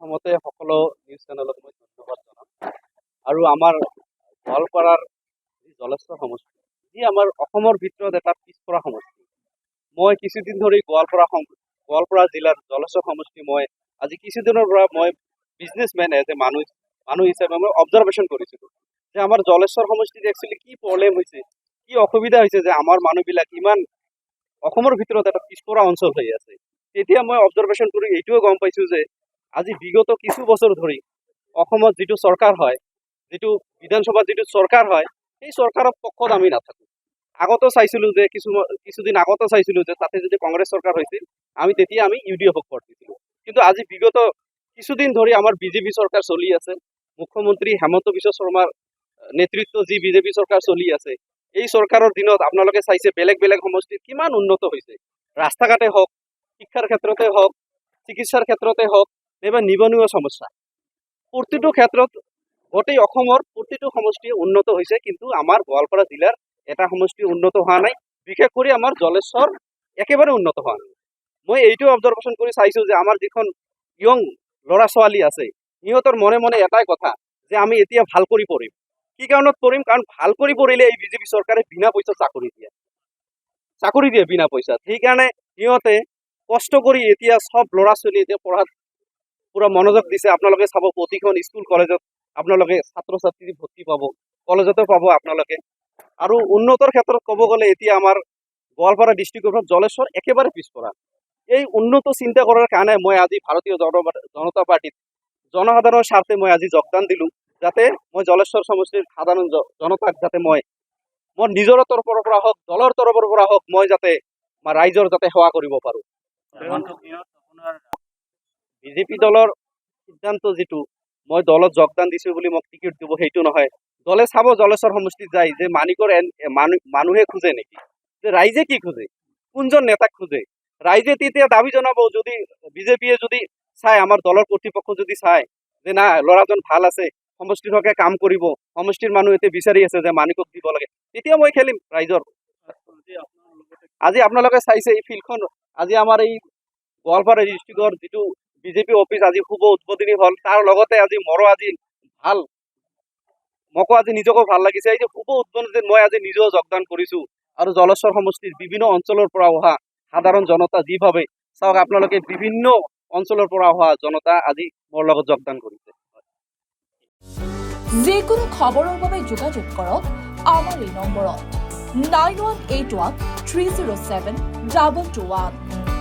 প্ৰথমতে সকলো নিউজ চেনেলক মই ধন্যবাদ জনাম আৰু আমাৰ গোৱালপাৰাৰ যি জলেশ্বৰ সমষ্টি যি আমাৰ অসমৰ ভিতৰত এটা পিছপৰা সমষ্টি। মই কিছুদিন ধৰি গোৱালপাৰা জিলাৰ জলেশ্বৰ সমষ্টি মই আজি কিছুদিনৰ পৰা মই বিজনেছমেন এজ এ মানুহ হিচাপে মই অবজাৰ্ভেশ্যন কৰিছিলোঁ যে আমাৰ জলেশ্বৰ সমষ্টিত একচুৱেলি কি প্ৰব্লেম হৈছে, কি অসুবিধা হৈছে যে আমাৰ মানুহবিলাক ইমান অসমৰ ভিতৰত এটা পিছপৰা অঞ্চল হৈ আছে। তেতিয়া মই অবজাৰ্ভেশ্যন কৰি এইটোও গম পাইছোঁ যে আজি বিগত কিছু বছৰ ধৰি অসমত যিটো চৰকাৰ হয়, যিটো বিধানসভাত যিটো চৰকাৰ হয়, সেই চৰকাৰৰ পক্ষত আমি নাথাকোঁ। আগতো চাইছিলোঁ যে কিছুদিন আগতো চাইছিলোঁ যে তাতে যদি কংগ্ৰেছ চৰকাৰ হৈছিল তেতিয়া আমি UDFক ভোট দিছিলোঁ। কিন্তু আজি বিগত কিছুদিন ধৰি আমাৰ বিজেপি চৰকাৰ চলি আছে, মুখ্যমন্ত্ৰী হেমন্ত বিশ্ব শৰ্মাৰ নেতৃত্ব যি বিজেপি চৰকাৰ চলি আছে, এই চৰকাৰৰ দিনত আপোনালোকে চাইছে বেলেগ বেলেগ সমষ্টিত কিমান উন্নত হৈছে। ৰাস্তা ঘাটে হওক, শিক্ষাৰ ক্ষেত্ৰতে হওক, চিকিৎসাৰ ক্ষেত্ৰতে হওক, নাইবা নিবনুৱা সমস্যা, প্ৰতিটো ক্ষেত্ৰত গোটেই অসমৰ প্ৰতিটো সমষ্টি উন্নত হৈছে, কিন্তু আমাৰ গোৱালপাৰা জিলাৰ এটা সমষ্টি উন্নত হোৱা নাই। বিশেষ কৰি আমাৰ জলেশ্বৰ একেবাৰে উন্নত হোৱা নাই। মই এইটো অবজাৰ্ভেশ্যন কৰি চাইছোঁ যে আমাৰ যিখন ইয়ং ল'ৰা ছোৱালী আছে, সিহঁতৰ মনে মনে এটাই কথা যে আমি এতিয়া ভাল কৰি পঢ়িম। কি কাৰণত পঢ়িম? কাৰণ ভাল কৰি পঢ়িলে এই বিজেপি চৰকাৰে বিনা পইচাত চাকৰি দিয়ে বিনা পইচাত। সেইকাৰণে সিহঁতে কষ্ট কৰি এতিয়া সব ল'ৰা ছোৱালী এতিয়া পঢ়াত পুৰা মনোযোগ দিছে। আপোনালোকে চাব প্ৰতিখন স্কুল কলেজত আপোনালোকে ছাত্ৰ ছাত্ৰী ভৰ্তি পাব, কলেজতো পাব আপোনালোকে। আৰু উন্নতৰ ক্ষেত্ৰত ক'ব গ'লে এতিয়া আমাৰ গোৱালপাৰা ডিষ্ট্ৰিক্টত জলেশ্বৰ একেবাৰে পিছপৰা। এই উন্নত চিন্তা কৰাৰ কাৰণে মই আজি ভাৰতীয় জনতা পাৰ্টিত জনসাধাৰণৰ স্বাৰ্থে মই আজি যোগদান দিলোঁ, যাতে মই জলেশ্বৰ সমষ্টিৰ সাধাৰণ জনতাক যাতে মই মোৰ নিজৰ তৰফৰ পৰা হওক, দলৰ তৰফৰ পৰা হওক, মই যাতে ৰাইজৰ যাতে সেৱা কৰিব পাৰোঁ। বিজেপি দলৰ সিদ্ধান্ত যিটো, মই দলত যোগদান দিছোঁ বুলি মোক টিকেট দিব সেইটো নহয়। দলে চাব জলেশ্বৰ সমষ্টিত যায় যে মানুহে খোজে নেকি, যে ৰাইজে কি খোজে, কোনজন নেতাক খোজে। ৰাইজে তেতিয়া দাবী জনাব, যদি বিজেপিয়ে যদি চাই, আমাৰ দলৰ কৰ্তৃপক্ষ যদি চাই যে না ল'ৰাজন ভাল আছে, সমষ্টিৰ হকে কাম কৰিব, সমষ্টিৰ মানুহ এতিয়া বিচাৰি আছে যে মানিকক দিব লাগে, তেতিয়া মই খেলিম ৰাইজৰ। আজি আপোনালোকে চাইছে এই ফিল্ডখন, আজি আমাৰ এই গোৱালপাৰা ডিষ্ট্ৰিক্টৰ যিটো বিজেপি অফিচ আজি শুভ উদ্বোধনী হ'ল, তাৰ লগতে আজি মোৰো আজি মোকো আজি নিজকো ভাল লাগিছে। এই যে শুভ উদ্বোধনীত মই আজি নিজেও যোগদান কৰিছোঁ। আৰু জলেশ্বৰ সমষ্টিৰ বিভিন্ন অঞ্চলৰ পৰা অহা সাধাৰণ জনতা যিভাৱে চাওক, আপোনালোকে বিভিন্ন অঞ্চলৰ পৰা অহা জনতা আজি মোৰ লগত যোগদান কৰিছে। যিকোনো খবৰৰ বাবে যোগাযোগ কৰক আমাৰ এই নম্বৰত 9181 307 221।